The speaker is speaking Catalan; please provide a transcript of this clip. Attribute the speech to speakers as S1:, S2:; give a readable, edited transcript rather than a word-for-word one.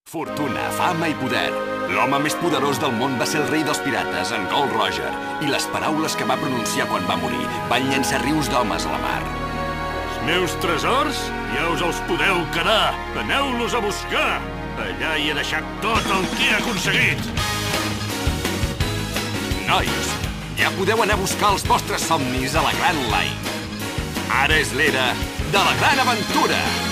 S1: Fortuna, fama i poder. L'home més poderós del món va ser el rei dels pirates, en Gold Roger, i les paraules que va pronunciar quan va morir van llençar rius d'homes a la mar.
S2: Els meus tresors ja us els podeu quedar. Aneu-los a buscar. Allà hi he deixat tot el que he aconseguit.
S1: Nois, ja podeu anar a buscar els vostres somnis a la Grand Line. Ara és l'era de la gran aventura!